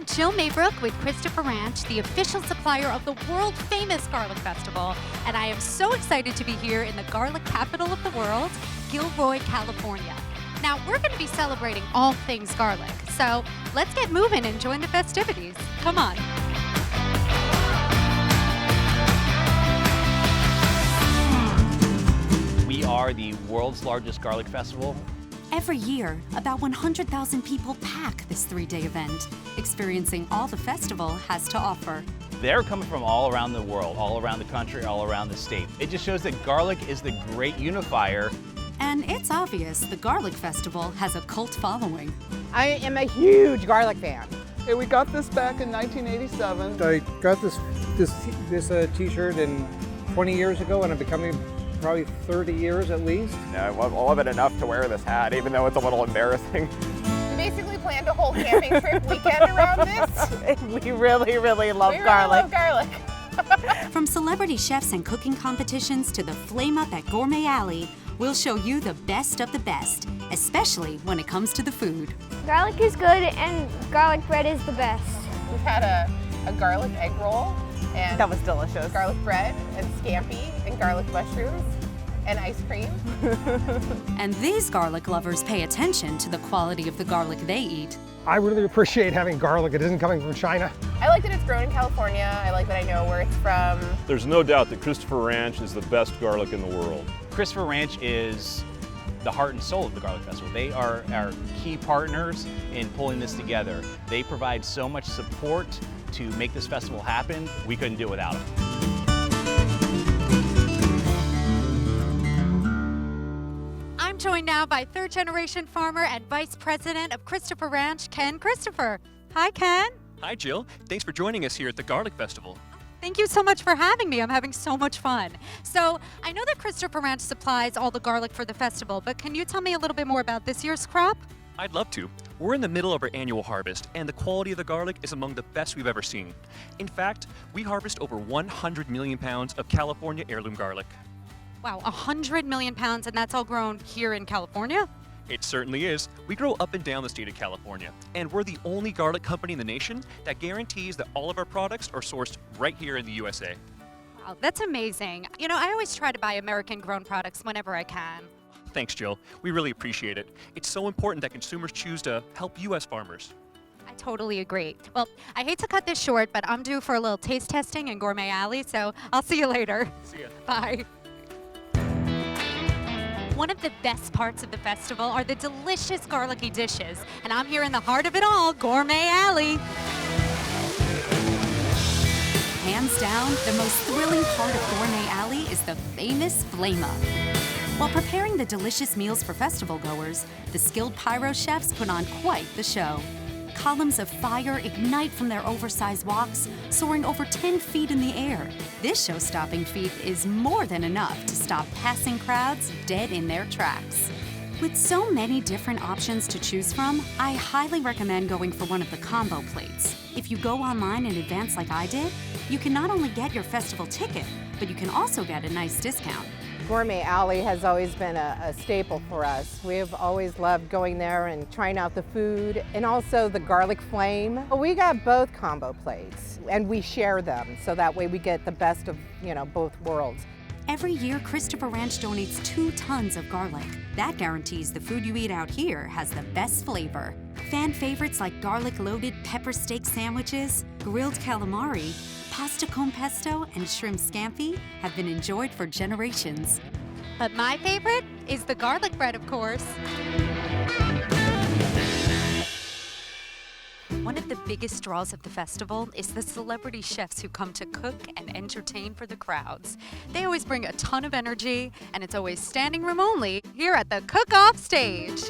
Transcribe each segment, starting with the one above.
I'm Jill Maybrook with Christopher Ranch, the official supplier of the world-famous Garlic Festival, and I am so excited to be here in the garlic capital of the world, Gilroy, California. Now, we're going to be celebrating all things garlic, so let's get moving and join the festivities. Come on. We are the world's largest garlic festival. Every year, about 100,000 people pack this 3-day event, experiencing all the festival has to offer. They're coming from all around the world, all around the country, all around the state. It just shows that garlic is the great unifier. And it's obvious the Garlic Festival has a cult following. I am a huge garlic fan. Hey, we got this back in 1987. I got this t-shirt 20 years ago, and I'm becoming probably 30 years at least. I love it enough to wear this hat, even though it's a little embarrassing. We basically planned a whole camping trip weekend around this. We really love garlic. From celebrity chefs and cooking competitions to the Flame Up at Gourmet Alley, we'll show you the best of the best, especially when it comes to the food. Garlic is good and garlic bread is the best. We had a garlic egg roll, and that was delicious. Garlic bread and scampi and garlic mushrooms and ice cream. And these garlic lovers pay attention to the quality of the garlic they eat. I really appreciate having garlic. It isn't coming from China. I like that it's grown in California. I like that I know where it's from. There's no doubt that Christopher Ranch is the best garlic in the world. Christopher Ranch is the heart and soul of the Garlic Festival. They are our key partners in pulling this together. They provide so much support to make this festival happen. We couldn't do it without them. I'm joined now by third-generation farmer and vice president of Christopher Ranch, Ken Christopher. Hi, Ken. Hi, Jill. Thanks for joining us here at the Garlic Festival. Thank you so much for having me. I'm having so much fun. So I know that Christopher Ranch supplies all the garlic for the festival, but can you tell me a little bit more about this year's crop? I'd love to. We're in the middle of our annual harvest, and the quality of the garlic is among the best we've ever seen. In fact, we harvest over 100 million pounds of California heirloom garlic. Wow, 100 million pounds, and that's all grown here in California? It certainly is. We grow up and down the state of California, and we're the only garlic company in the nation that guarantees that all of our products are sourced right here in the USA. Wow, that's amazing. You know, I always try to buy American-grown products whenever I can. Thanks, Jill. We really appreciate it. It's so important that consumers choose to help U.S. farmers. I totally agree. Well, I hate to cut this short, but I'm due for a little taste testing in Gourmet Alley, so I'll see you later. See ya. Bye. One of the best parts of the festival are the delicious garlicky dishes, and I'm here in the heart of it all, Gourmet Alley. Hands down, the most thrilling part of Gourmet Alley is the famous Flame Up. While preparing the delicious meals for festival goers, the skilled pyro chefs put on quite the show. Columns of fire ignite from their oversized woks, soaring over 10 feet in the air. This show-stopping feat is more than enough to stop passing crowds dead in their tracks. With so many different options to choose from, I highly recommend going for one of the combo plates. If you go online in advance like I did, you can not only get your festival ticket, but you can also get a nice discount. Gourmet Alley has always been a staple for us. We've always loved going there and trying out the food, and also the garlic flame. We got both combo plates, and we share them, so that way we get the best of, both worlds. Every year, Christopher Ranch donates 2 tons of garlic. That guarantees the food you eat out here has the best flavor. Fan favorites like garlic-loaded pepper steak sandwiches, grilled calamari, pasta con pesto, and shrimp scampi have been enjoyed for generations. But my favorite is the garlic bread, of course. One of the biggest draws of the festival is the celebrity chefs who come to cook and entertain for the crowds. They always bring a ton of energy, and it's always standing room only here at the cook-off stage.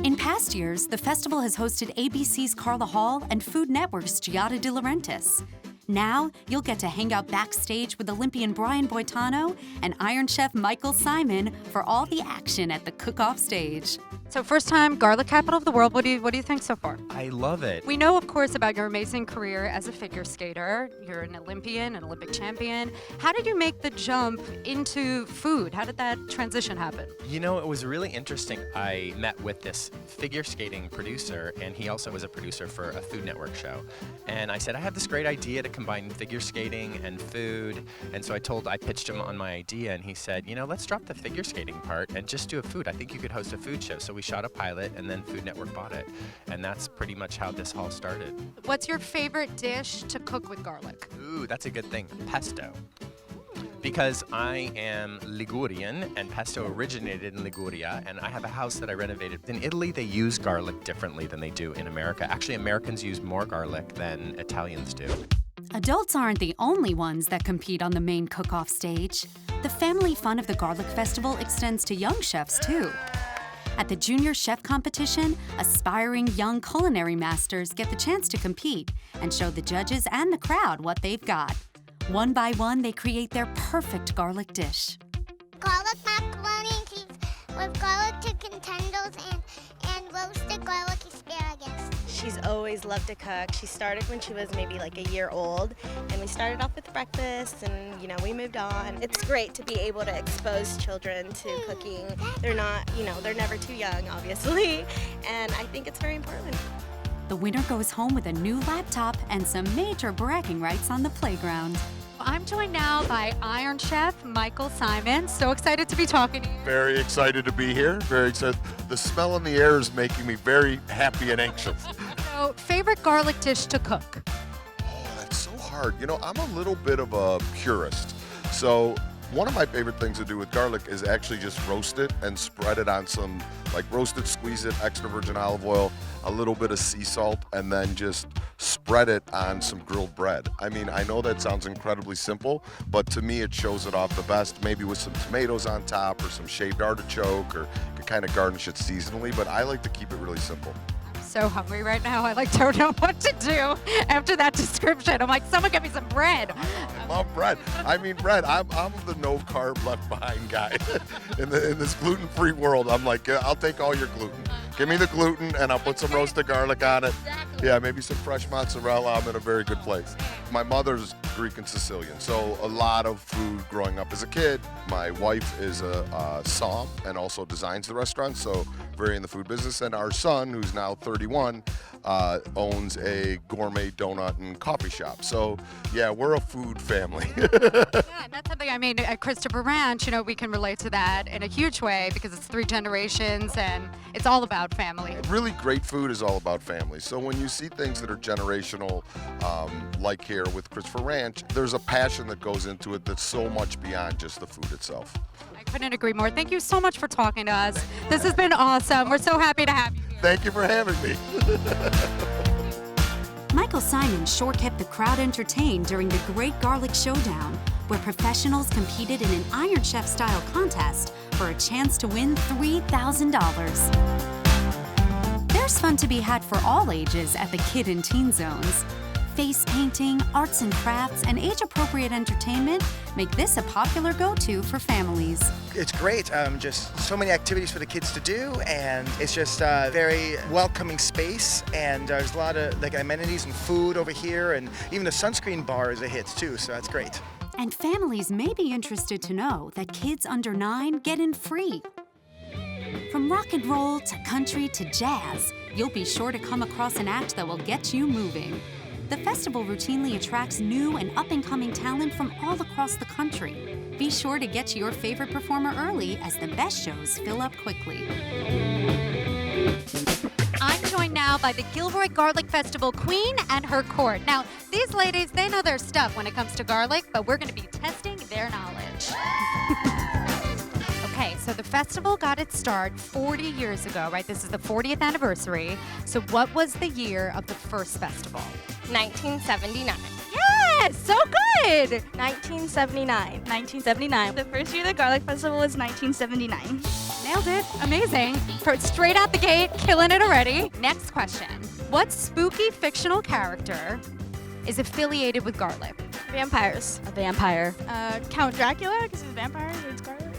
In past years, the festival has hosted ABC's Carla Hall and Food Network's Giada De Laurentiis. Now, you'll get to hang out backstage with Olympian Brian Boitano and Iron Chef Michael Simon for all the action at the cook-off stage. So first time garlic capital of the world. What do you think so far? I love it. We know, of course, about your amazing career as a figure skater. You're an Olympian, an Olympic champion. How did you make the jump into food? How did that transition happen? You know, it was really interesting. I met with this figure skating producer, and he also was a producer for a Food Network show. And I said, I have this great idea to combine figure skating and food. And so I pitched him on my idea, and he said, you know, let's drop the figure skating part and just do a food. I think you could host a food show. So we shot a pilot, and then Food Network bought it. And that's pretty much how this all started. What's your favorite dish to cook with garlic? Ooh, that's a good thing. Pesto. Because I am Ligurian, and pesto originated in Liguria, and I have a house that I renovated. In Italy, they use garlic differently than they do in America. Actually, Americans use more garlic than Italians do. Adults aren't the only ones that compete on the main cook-off stage. The family fun of the Garlic Festival extends to young chefs, too. At the Junior Chef Competition, aspiring young culinary masters get the chance to compete and show the judges and the crowd what they've got. One by one, they create their perfect garlic dish. Garlic macaroni and cheese with garlic chicken tenders and roasted garlic asparagus. She's always loved to cook. She started when she was maybe like a year old, and we started off with breakfast, and we moved on. It's great to be able to expose children to cooking. They're not, they're never too young, obviously, and I think it's very important. The winner goes home with a new laptop and some major bragging rights on the playground. I'm joined now by Iron Chef Michael Simon. So excited to be talking to you. Very excited to be here. Very excited. The smell in the air is making me very happy and anxious. So, favorite garlic dish to cook? Oh, that's so hard. I'm a little bit of a purist. So one of my favorite things to do with garlic is actually just roast it and spread it on some, roast it, squeeze it, extra virgin olive oil, a little bit of sea salt, and then just spread it on some grilled bread. I mean, I know that sounds incredibly simple, but to me it shows it off the best, maybe with some tomatoes on top or some shaved artichoke, or you can kind of garnish it seasonally, but I like to keep it really simple. So hungry right now. I don't know what to do after that description. I'm like, someone get me some bread. I love bread. I mean, bread. I'm the no carb left behind guy. in this gluten-free world, I'm like, yeah, I'll take all your gluten. Give me the gluten, and I'll put some roasted garlic on it. Yeah, maybe some fresh mozzarella. I'm in a very good place. My mother's Greek and Sicilian, so a lot of food growing up as a kid. My wife is a som and also designs the restaurant, so very in the food business. And our son, who's now 31, owns a gourmet donut and coffee shop. So yeah, we're a food family. Yeah, and that's something, at Christopher Ranch, we can relate to that in a huge way because it's 3 generations and it's all about family. Really great food is all about family. So when you see things that are generational, like here with Christopher Ranch, there's a passion that goes into it that's so much beyond just the food itself. I couldn't agree more. Thank you so much for talking to us. This has been awesome. We're so happy to have you here. Thank you for having me. Michael Simon sure kept the crowd entertained during the Great Garlic Showdown, where professionals competed in an Iron Chef-style contest for a chance to win $3,000. There's fun to be had for all ages at the kid and teen zones. Face painting, arts and crafts, and age-appropriate entertainment make this a popular go-to for families. It's great, just so many activities for the kids to do, and it's just a very welcoming space, and there's a lot of amenities and food over here, and even the sunscreen bar is a hit too, so that's great. And families may be interested to know that kids under 9 get in free. From rock and roll to country to jazz, you'll be sure to come across an act that will get you moving. The festival routinely attracts new and up-and-coming talent from all across the country. Be sure to get to your favorite performer early, as the best shows fill up quickly. I'm joined now by the Gilroy Garlic Festival queen and her court. Now, these ladies, they know their stuff when it comes to garlic, but we're going to be testing their knowledge. Okay, so the festival got its start 40 years ago, right? This is the 40th anniversary. So what was the year of the first festival? 1979. Yes, so good! 1979. 1979. The first year of the Garlic Festival was 1979. Nailed it. Amazing. Straight out the gate, killing it already. Next question. What spooky fictional character is affiliated with garlic? Vampires. A vampire. Count Dracula, because he's a vampire, so it's garlic.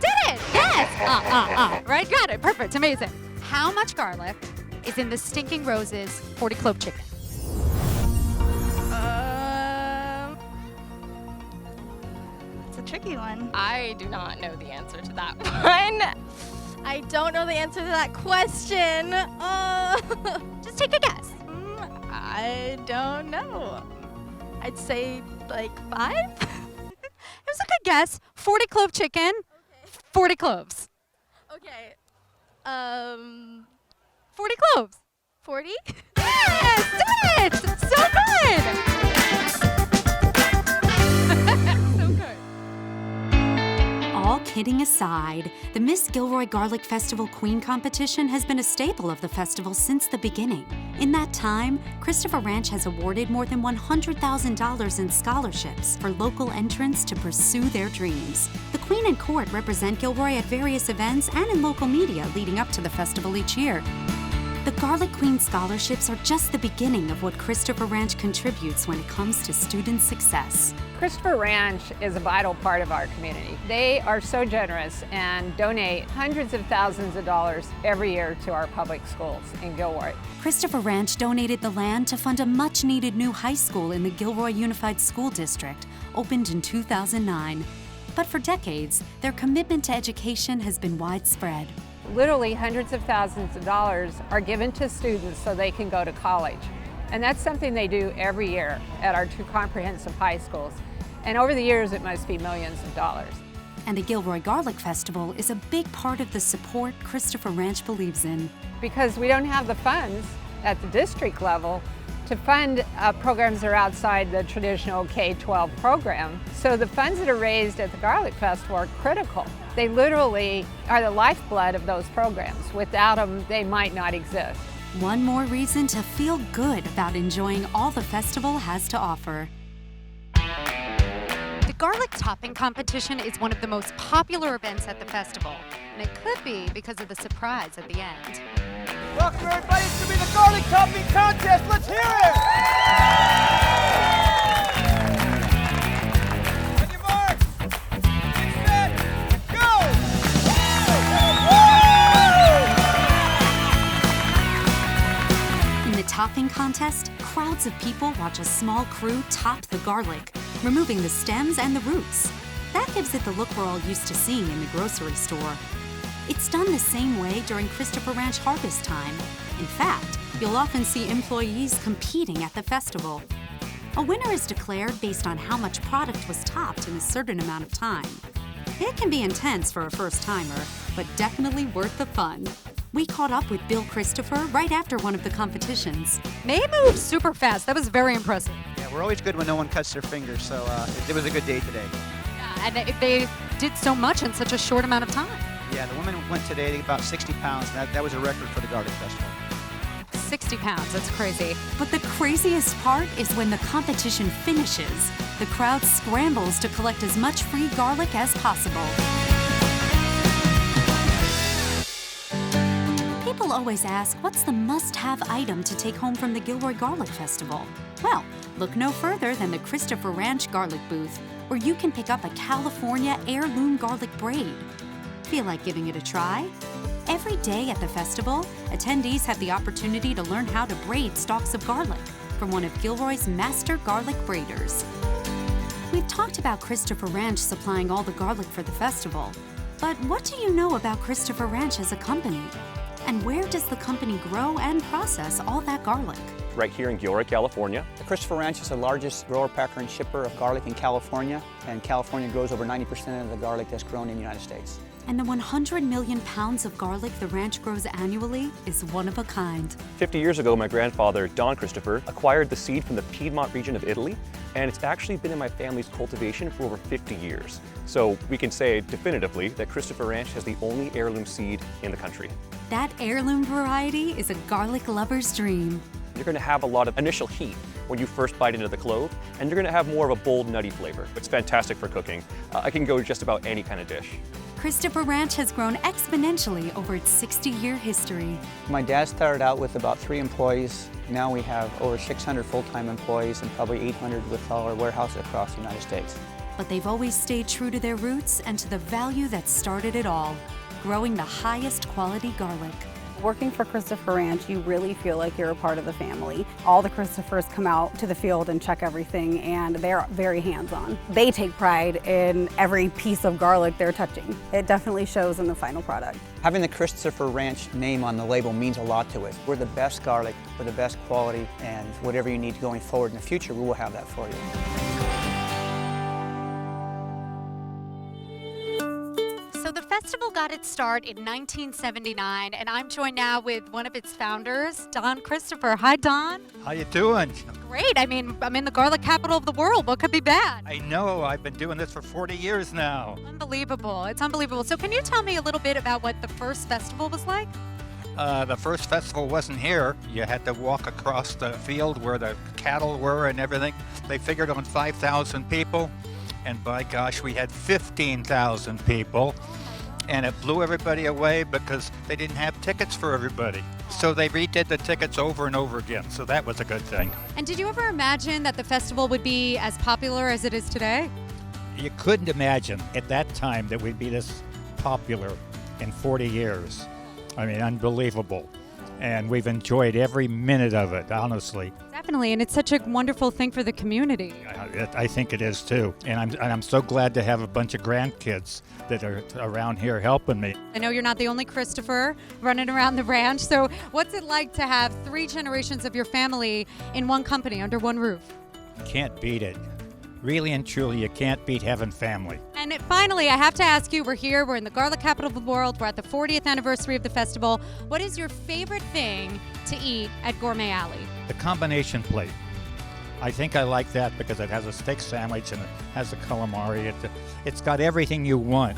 Did it! Yes! Right, got it. Perfect. Amazing. How much garlic is in the Stinking Roses 40 clove chicken? It's a tricky one. I do not know the answer to that one. I don't know the answer to that question. Just take a guess. I don't know. I'd say like 5? It was a good guess. 40 clove chicken, 40 cloves. Okay. 40 cloves. 40? Yes, did it! So good! So good. All kidding aside, the Miss Gilroy Garlic Festival Queen competition has been a staple of the festival since the beginning. In that time, Christopher Ranch has awarded more than $100,000 in scholarships for local entrants to pursue their dreams. The Queen and Court represent Gilroy at various events and in local media leading up to the festival each year. The Garlic Queen scholarships are just the beginning of what Christopher Ranch contributes when it comes to student success. Christopher Ranch is a vital part of our community. They are so generous and donate hundreds of thousands of dollars every year to our public schools in Gilroy. Christopher Ranch donated the land to fund a much-needed new high school in the Gilroy Unified School District, opened in 2009. But for decades, their commitment to education has been widespread. Literally hundreds of thousands of dollars are given to students so they can go to college. And that's something they do every year at our two comprehensive high schools. And over the years, it must be millions of dollars. And the Gilroy Garlic Festival is a big part of the support Christopher Ranch believes in. Because we don't have the funds at the district level to fund programs that are outside the traditional K-12 program. So the funds that are raised at the Garlic Festival are critical. They literally are the lifeblood of those programs. Without them, they might not exist. One more reason to feel good about enjoying all the festival has to offer. The garlic topping competition is one of the most popular events at the festival, and it could be because of the surprise at the end. Welcome everybody to be the garlic topping contest. Let's hear it! On your marks, get set, go! In the topping contest, crowds of people watch a small crew top the garlic, removing the stems and the roots. That gives it the look we're all used to seeing in the grocery store. It's done the same way during Christopher Ranch harvest time. In fact, you'll often see employees competing at the festival. A winner is declared based on how much product was topped in a certain amount of time. It can be intense for a first-timer, but definitely worth the fun. We caught up with Bill Christopher right after one of the competitions. They moved super fast. That was very impressive. Yeah, we're always good when no one cuts their fingers, so it was a good day today. Yeah, and they did so much in such a short amount of time. Yeah, the women went today about 60 pounds. That was a record for the Garlic Festival. 60 pounds, that's crazy. But the craziest part is when the competition finishes. The crowd scrambles to collect as much free garlic as possible. People always ask, what's the must-have item to take home from the Gilroy Garlic Festival? Well, look no further than the Christopher Ranch Garlic Booth, where you can pick up a California heirloom garlic braid. Feel like giving it a try? Every day at the festival, attendees have the opportunity to learn how to braid stalks of garlic from one of Gilroy's master garlic braiders. We've talked about Christopher Ranch supplying all the garlic for the festival, but what do you know about Christopher Ranch as a company? And where does the company grow and process all that garlic? Right here in Gilroy, California. The Christopher Ranch is the largest grower, packer, and shipper of garlic in California, and California grows over 90% of the garlic that's grown in the United States. And the 100 million pounds of garlic the ranch grows annually is one of a kind. 50 years ago, my grandfather, Don Christopher, acquired the seed from the Piedmont region of Italy, and it's actually been in my family's cultivation for over 50 years. So we can say definitively that Christopher Ranch has the only heirloom seed in the country. That heirloom variety is a garlic lover's dream. You're going to have a lot of initial heat when you first bite into the clove, and you're going to have more of a bold, nutty flavor. It's fantastic for cooking. I can go just about any kind of dish. Christopher Ranch has grown exponentially over its 60-year history. My dad started out with about 3 employees. Now we have over 600 full-time employees and probably 800 with all our warehouses across the United States. But they've always stayed true to their roots and to the value that started it all, growing the highest quality garlic. Working for Christopher Ranch, you really feel like you're a part of the family. All the Christophers come out to the field and check everything, and they're very hands-on. They take pride in every piece of garlic they're touching. It definitely shows in the final product. Having the Christopher Ranch name on the label means a lot to us. We're the best garlic, we're the best quality, and whatever you need going forward in the future, we will have that for you. So the festival got its start in 1979, and I'm joined now with one of its founders, Don Christopher. Hi, Don. How you doing? Great. I mean, I'm in the garlic capital of the world. What could be bad? I know. I've been doing this for 40 years now. Unbelievable. It's unbelievable. So can you tell me a little bit about what the first festival was like? The first festival wasn't here. You had to walk across the field where the cattle were and everything. They figured on 5,000 people, and by gosh, we had 15,000 people. And it blew everybody away because they didn't have tickets for everybody. So they redid the tickets over and over again. So that was a good thing. And did you ever imagine that the festival would be as popular as it is today? You couldn't imagine at that time that we'd be this popular in 40 years. I mean, unbelievable. And we've enjoyed every minute of it, honestly. Definitely, and it's such a wonderful thing for the community. I think it is too. And I'm so glad to have a bunch of grandkids that are around here helping me. I know you're not the only Christopher running around the ranch, so what's it like to have 3 generations of your family in one company under one roof? Can't beat it. Really and truly, you can't beat having family. And finally, I have to ask you, we're in the garlic capital of the world, we're at the 40th anniversary of the festival. What is your favorite thing to eat at Gourmet Alley? The combination plate. I think I like that because it has a steak sandwich and it has a calamari. It's got everything you want.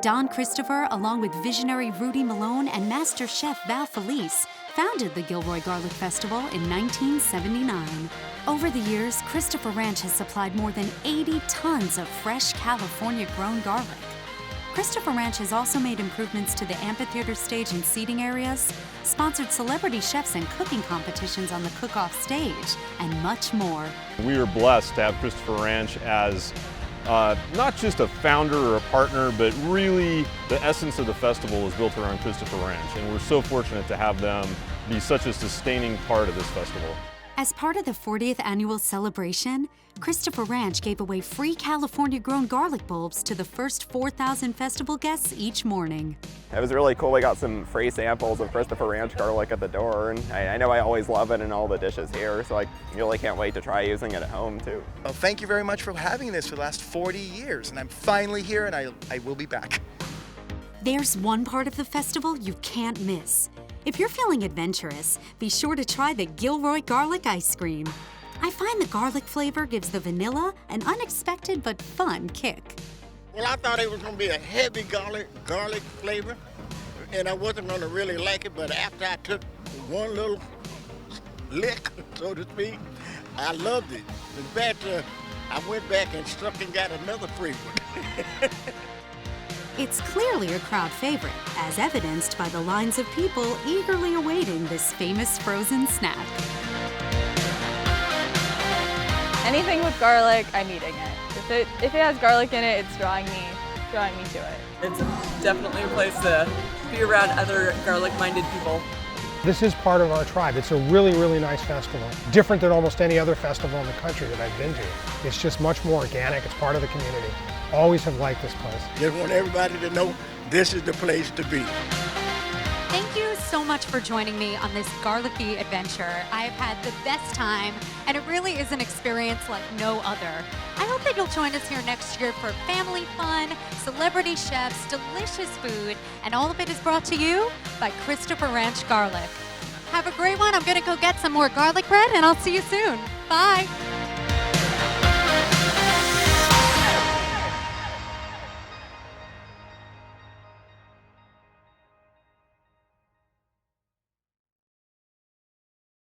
Don Christopher, along with visionary Rudy Malone and master chef Val Felice, founded the Gilroy Garlic Festival in 1979. Over the years, Christopher Ranch has supplied more than 80 tons of fresh California-grown garlic. Christopher Ranch has also made improvements to the amphitheater stage and seating areas, sponsored celebrity chefs and cooking competitions on the cook-off stage, and much more. We are blessed to have Christopher Ranch as not just a founder or a partner, but really the essence of the festival is built around Christopher Ranch, and we're so fortunate to have them be such a sustaining part of this festival. As part of the 40th annual celebration, Christopher Ranch gave away free California-grown garlic bulbs to the first 4,000 festival guests each morning. It was really cool. We got some free samples of Christopher Ranch garlic at the door, and I know I always love it in all the dishes here, so I really can't wait to try using it at home too. Well, thank you very much for having this for the last 40 years, and I'm finally here, and I will be back. There's one part of the festival you can't miss. If you're feeling adventurous, be sure to try the Gilroy Garlic Ice Cream. I find the garlic flavor gives the vanilla an unexpected but fun kick. Well, I thought it was going to be a heavy garlic flavor, and I wasn't going to really like it, but after I took one little lick, so to speak, I loved it. In fact, I went back and stuck and got another free one. It's clearly a crowd favorite, as evidenced by the lines of people eagerly awaiting this famous frozen snack. Anything with garlic, I'm eating it. If it has garlic in it, it's drawing me to it. It's definitely a place to be around other garlic-minded people. This is part of our tribe. It's a really, really nice festival. Different than almost any other festival in the country that I've been to. It's just much more organic. It's part of the community. Always have liked this place. Just want everybody to know this is the place to be. Thank you so much for joining me on this garlicky adventure. I've had the best time, and it really is an experience like no other. I hope that you'll join us here next year for family fun, celebrity chefs, delicious food, and all of it is brought to you by Christopher Ranch Garlic. Have a great one. I'm going to go get some more garlic bread, and I'll see you soon. Bye.